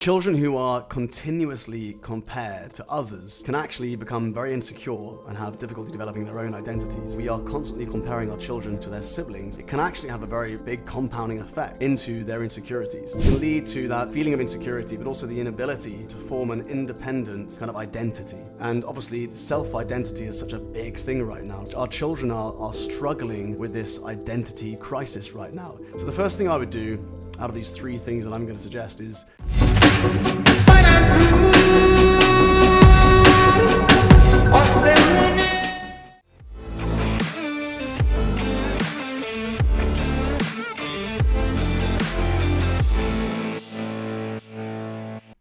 Children who are continuously compared to others can actually become very insecure and have difficulty developing their own identities. We are constantly comparing our children to their siblings. It can actually have a very big compounding effect into their insecurities. It can lead to that feeling of insecurity, but also the inability to form an independent kind of identity. And obviously, self-identity is such a big thing right now. Our children are struggling with this identity crisis right now. So the first thing I would do out of these three things that I'm going to suggest is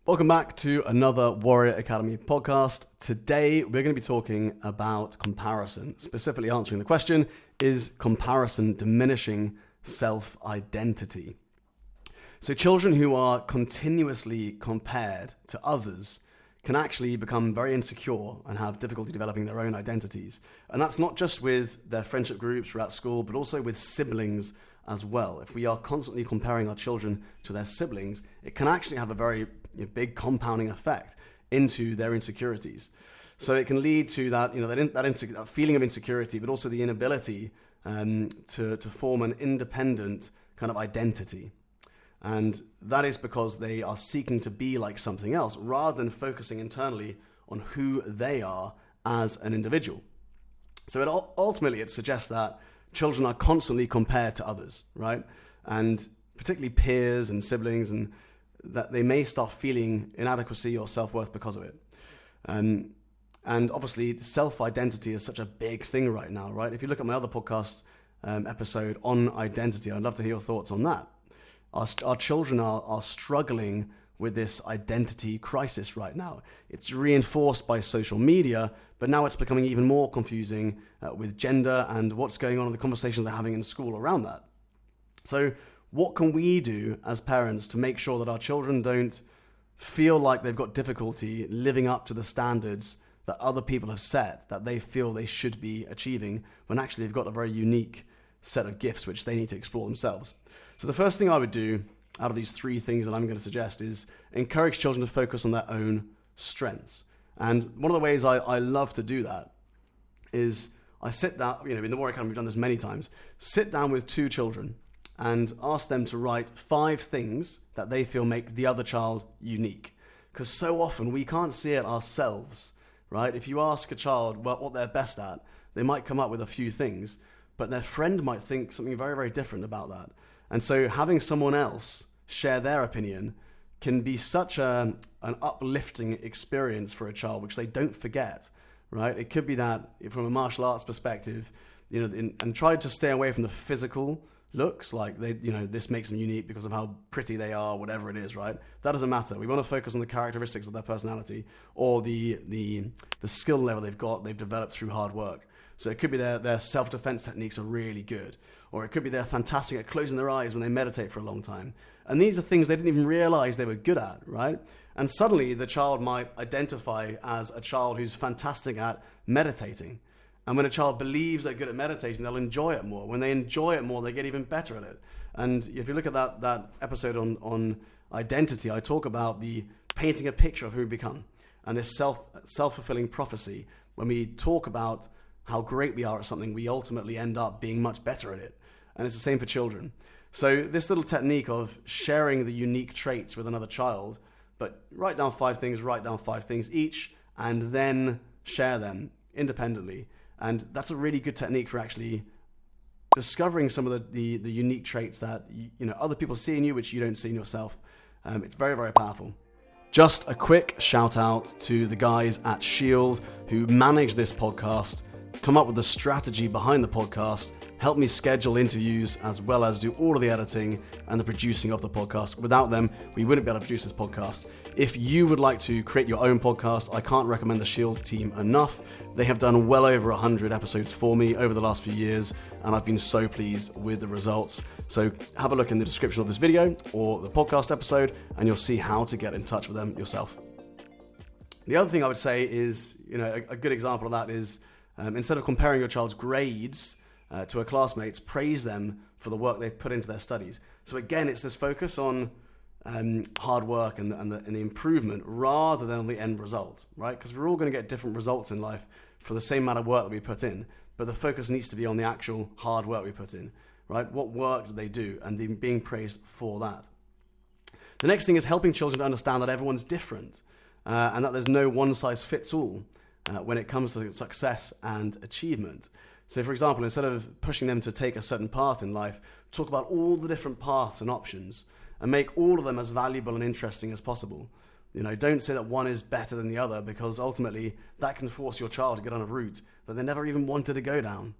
welcome back to another Warrior Academy podcast. Today, we're going to be talking about comparison, specifically answering the question, is comparison diminishing self-identity? So children who are continuously compared to others can actually become very insecure and have difficulty developing their own identities. And that's not just with their friendship groups or at school, but also with siblings as well. If we are constantly comparing our children to their siblings, it can actually have a very big compounding effect into their insecurities. So it can lead to that, that feeling of insecurity, but also the inability to form an independent kind of identity. And that is because they are seeking to be like something else rather than focusing internally on who they are as an individual. So ultimately it suggests that children are constantly compared to others, right? And particularly peers and siblings, and that they may start feeling inadequacy or self-worth because of it. And obviously self-identity is such a big thing right now, right? If you look at my other podcast episode on identity, I'd love to hear your thoughts on that. Our children are struggling with this identity crisis right now. It's reinforced by social media, but now it's becoming even more confusing with gender and what's going on in the conversations they're having in school around that. So what can we do as parents to make sure that our children don't feel like they've got difficulty living up to the standards that other people have set, that they feel they should be achieving, when actually they've got a very unique set of gifts which they need to explore themselves? So the first thing I would do out of these three things that I'm going to suggest is encourage children to focus on their own strengths. And one of the ways I love to do that is I sit down, in the Warrior Academy, we've done this many times, sit down with two children and ask them to write 5 things that they feel make the other child unique. Because so often we can't see it ourselves, right? If you ask a child what they're best at, they might come up with a few things, but their friend might think something very, very different about that. And so having someone else share their opinion can be such an uplifting experience for a child, which they don't forget, right? It could be that from a martial arts perspective, and try to stay away from the physical looks, like this makes them unique because of how pretty they are, whatever it is, right? That doesn't matter. We want to focus on the characteristics of their personality or the skill level they've developed through hard work. So it could be their self-defense techniques are really good, or it could be they're fantastic at closing their eyes when they meditate for a long time. And these are things they didn't even realize they were good at, right? And suddenly the child might identify as a child who's fantastic at meditating. And when a child believes they're good at meditating, they'll enjoy it more. When they enjoy it more, they get even better at it. And if you look at that episode on identity, I talk about the painting a picture of who we become and this self-fulfilling prophecy. When we talk about how great we are at something, we ultimately end up being much better at it. And it's the same for children. So this little technique of sharing the unique traits with another child, but write down 5 things each, and then share them independently. And that's a really good technique for actually discovering some of the unique traits that other people see in you, which you don't see in yourself. It's very, very powerful. Just a quick shout out to the guys at Shield who manage this podcast, come up with the strategy behind the podcast, help me schedule interviews, as well as do all of the editing and the producing of the podcast. Without them, we wouldn't be able to produce this podcast. If you would like to create your own podcast, I can't recommend the Shield team enough. They have done well over 100 episodes for me over the last few years, and I've been so pleased with the results. So have a look in the description of this video or the podcast episode, and you'll see how to get in touch with them yourself. The other thing I would say is, a good example of that is, instead of comparing your child's grades to a classmate's, praise them for the work they've put into their studies. So again, it's this focus on hard work and the improvement rather than the end result, right? Because we're all going to get different results in life for the same amount of work that we put in, but the focus needs to be on the actual hard work we put in, right? What work did they do, and being praised for that. The next thing is helping children to understand that everyone's different and that there's no one size fits all when it comes to success and achievement. So for example, instead of pushing them to take a certain path in life, talk about all the different paths and options and make all of them as valuable and interesting as possible. Don't say that one is better than the other, because ultimately that can force your child to get on a route that they never even wanted to go down,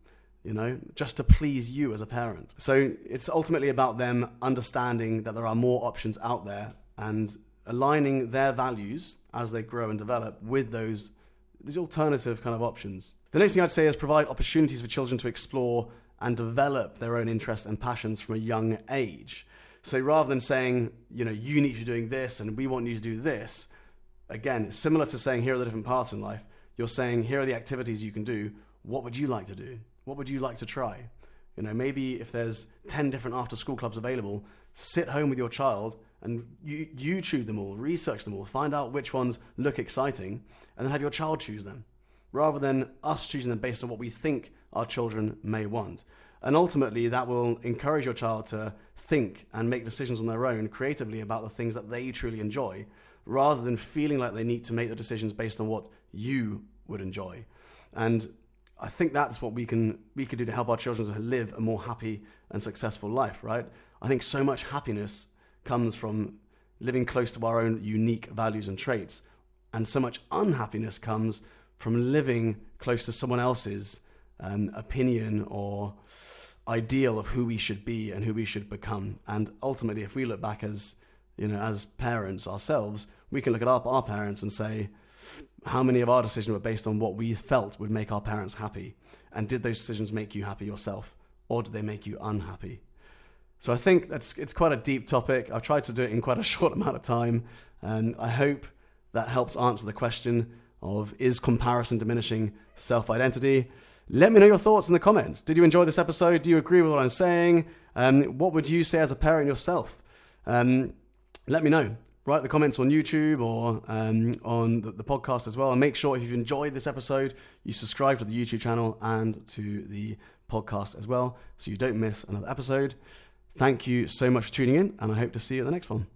just to please you as a parent. So it's ultimately about them understanding that there are more options out there and aligning their values as they grow and develop with these alternative kind of options. The next thing I'd say is provide opportunities for children to explore and develop their own interests and passions from a young age. So rather than saying, you need to be doing this and we want you to do this, again, it's similar to saying, here are the different paths in life. You're saying, here are the activities you can do. What would you like to do? What would you like to try? Maybe if there's 10 different after school clubs available, sit home with your child and you choose them all, research them all, find out which ones look exciting, and then have your child choose them, rather than us choosing them based on what we think our children may want. And ultimately, that will encourage your child to think and make decisions on their own creatively about the things that they truly enjoy, rather than feeling like they need to make the decisions based on what you would enjoy. And I think that's what we could do to help our children to live a more happy and successful life, right? I think so much happiness comes from living close to our own unique values and traits, and so much unhappiness comes from living close to someone else's opinion or ideal of who we should be and who we should become. And ultimately, if we look back as parents ourselves, we can look at our parents and say, how many of our decisions were based on what we felt would make our parents happy? And did those decisions make you happy yourself, or did they make you unhappy? So I think it's quite a deep topic. I've tried to do it in quite a short amount of time, and I hope that helps answer the question of, is comparison diminishing self-identity? Let me know your thoughts in the comments. Did you enjoy this episode? Do you agree with what I'm saying? What would you say as a parent yourself? Let me know. Write the comments on YouTube or on the podcast as well. And make sure if you've enjoyed this episode, you subscribe to the YouTube channel and to the podcast as well, so you don't miss another episode. Thank you so much for tuning in, and I hope to see you at the next one.